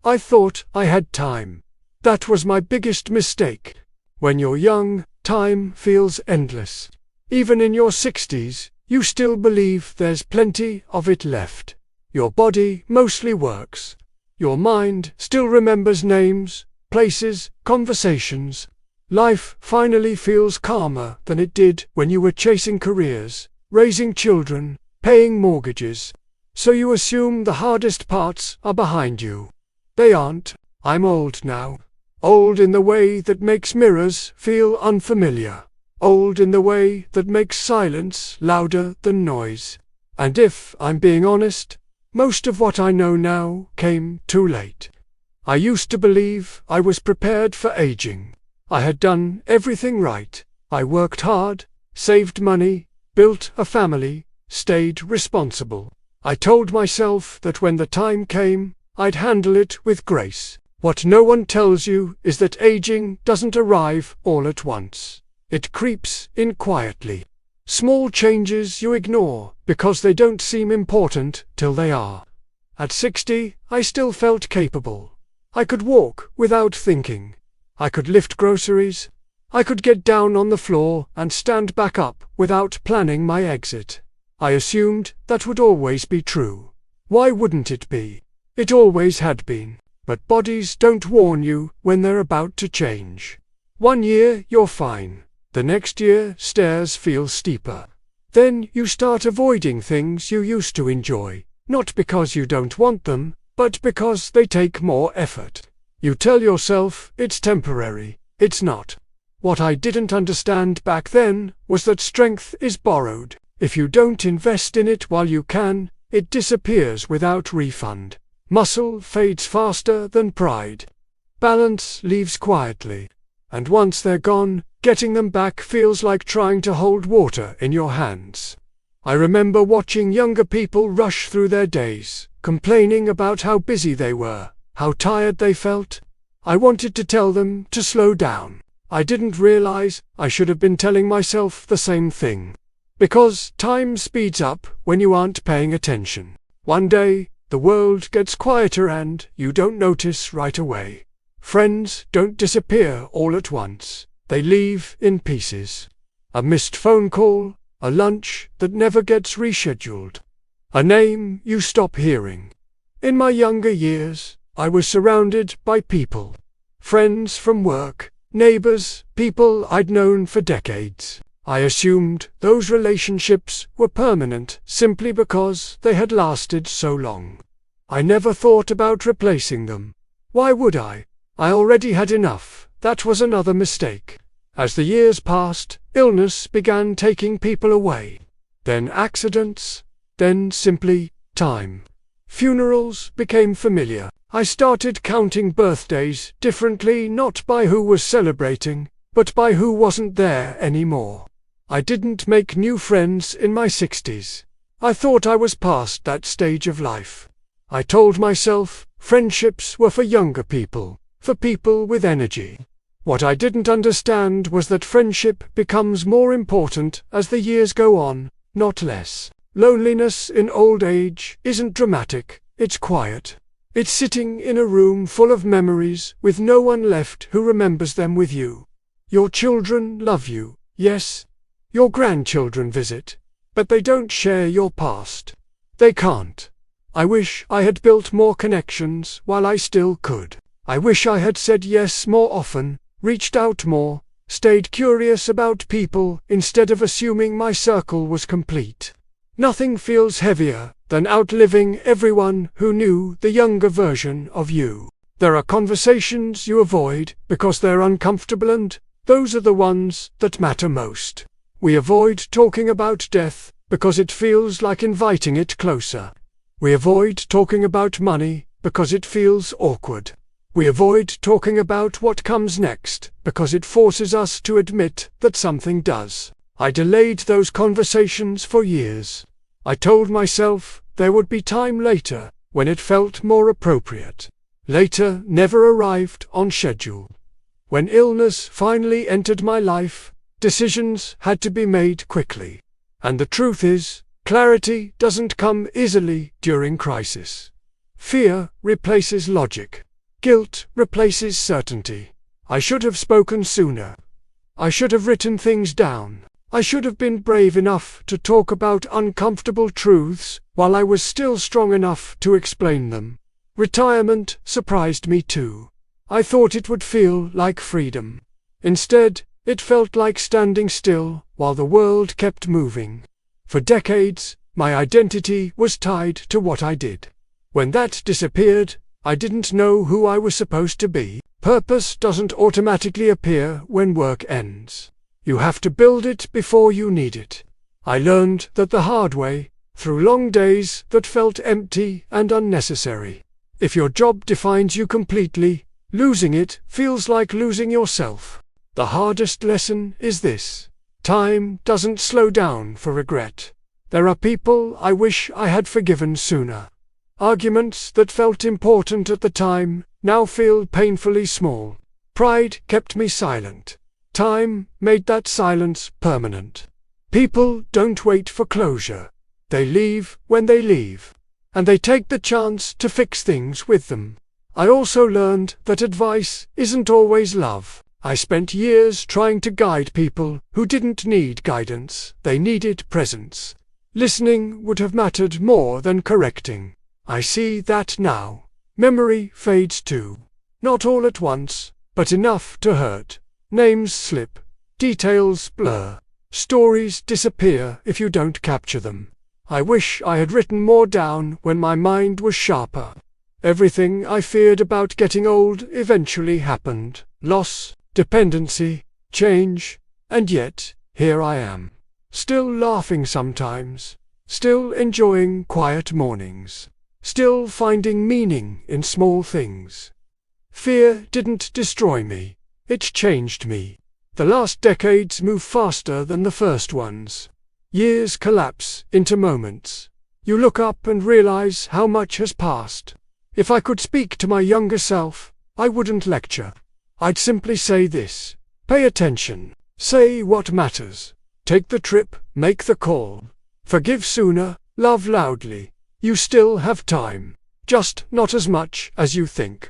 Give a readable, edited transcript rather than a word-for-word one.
I thought I had time. That was my biggest mistake. When you're young, time feels endless. Even in your 60s, you still believe there's plenty of it left. Your body mostly works. Your mind still remembers names, places, conversations. Life finally feels calmer than it did when you were chasing careers, raising children, paying mortgages. So you assume the hardest parts are behind you. They aren't. I'm old now. Old in the way that makes mirrors feel unfamiliar. Old in the way that makes silence louder than noise. And if I'm being honest, most of what I know now came too late. I used to believe I was prepared for aging. I had done everything right. I worked hard, saved money, built a family, stayed responsible. I told myself that when the time came, I'd handle it with grace. What no one tells you is that aging doesn't arrive all at once. It creeps in quietly. Small changes you ignore because they don't seem important till they are. At 60, I still felt capable. I could walk without thinking. I could lift groceries. I could get down on the floor and stand back up without planning my exit. I assumed that would always be true. Why wouldn't it be? It always had been. But bodies don't warn you when they're about to change. One year you're fine. The next year stairs feel steeper. Then you start avoiding things you used to enjoy, not because you don't want them, but because they take more effort. You tell yourself it's temporary. It's not. What I didn't understand back then was that strength is borrowed. If you don't invest in it while you can, it disappears without refund. Muscle fades faster than pride. Balance leaves quietly. And once they're gone, getting them back feels like trying to hold water in your hands. I remember watching younger people rush through their days, complaining about how busy they were, how tired they felt. I wanted to tell them to slow down. I didn't realize I should have been telling myself the same thing. Because time speeds up when you aren't paying attention. One day, the world gets quieter and you don't notice right away. Friends don't disappear all at once. They leave in pieces. A missed phone call, a lunch that never gets rescheduled, a name you stop hearing. In my younger years, I was surrounded by people. Friends from work, neighbors, people I'd known for decades. I assumed those relationships were permanent simply because they had lasted so long. I never thought about replacing them. Why would I? I already had enough. That was another mistake. As the years passed, illness began taking people away. Then accidents, then simply time. Funerals became familiar. I started counting birthdays differently, not by who was celebrating, but by who wasn't there anymore. I didn't make new friends in my 60s. I thought I was past that stage of life. I told myself friendships were for younger people, for people with energy. What I didn't understand was that friendship becomes more important as the years go on, not less. Loneliness in old age isn't dramatic, it's quiet. It's sitting in a room full of memories with no one left who remembers them with you. Your children love you, yes. Your grandchildren visit, but they don't share your past. They can't. I wish I had built more connections while I still could. I wish I had said yes more often, reached out more, stayed curious about people instead of assuming my circle was complete. Nothing feels heavier than outliving everyone who knew the younger version of you. There are conversations you avoid because they're uncomfortable, and those are the ones that matter most. We avoid talking about death because it feels like inviting it closer. We avoid talking about money because it feels awkward. We avoid talking about what comes next because it forces us to admit that something does. I delayed those conversations for years. I told myself there would be time later when it felt more appropriate. Later never arrived on schedule. When illness finally entered my life, decisions had to be made quickly. And the truth is, clarity doesn't come easily during crisis. Fear replaces logic. Guilt replaces certainty. I should have spoken sooner. I should have written things down. I should have been brave enough to talk about uncomfortable truths while I was still strong enough to explain them. Retirement surprised me too. I thought it would feel like freedom. Instead, it felt like standing still while the world kept moving. For decades, my identity was tied to what I did. When that disappeared, I didn't know who I was supposed to be. Purpose doesn't automatically appear when work ends. You have to build it before you need it. I learned that the hard way, through long days that felt empty and unnecessary. If your job defines you completely, losing it feels like losing yourself. The hardest lesson is this: time doesn't slow down for regret. There are people I wish I had forgiven sooner. Arguments that felt important at the time now feel painfully small. Pride kept me silent. Time made that silence permanent. People don't wait for closure. They leave when they leave. And they take the chance to fix things with them. I also learned that advice isn't always love. I spent years trying to guide people who didn't need guidance, they needed presence. Listening would have mattered more than correcting. I see that now. Memory fades too. Not all at once, but enough to hurt. Names slip. Details blur. Stories disappear if you don't capture them. I wish I had written more down when my mind was sharper. Everything I feared about getting old eventually happened. Loss, dependency, change, and yet, here I am. Still laughing sometimes. Still enjoying quiet mornings. Still finding meaning in small things. Fear didn't destroy me. It changed me. The last decades move faster than the first ones. Years collapse into moments. You look up and realize how much has passed. If I could speak to my younger self, I wouldn't lecture. I'd simply say this: pay attention. Say what matters. Take the trip, make the call. Forgive sooner, love loudly. You still have time. Just not as much as you think.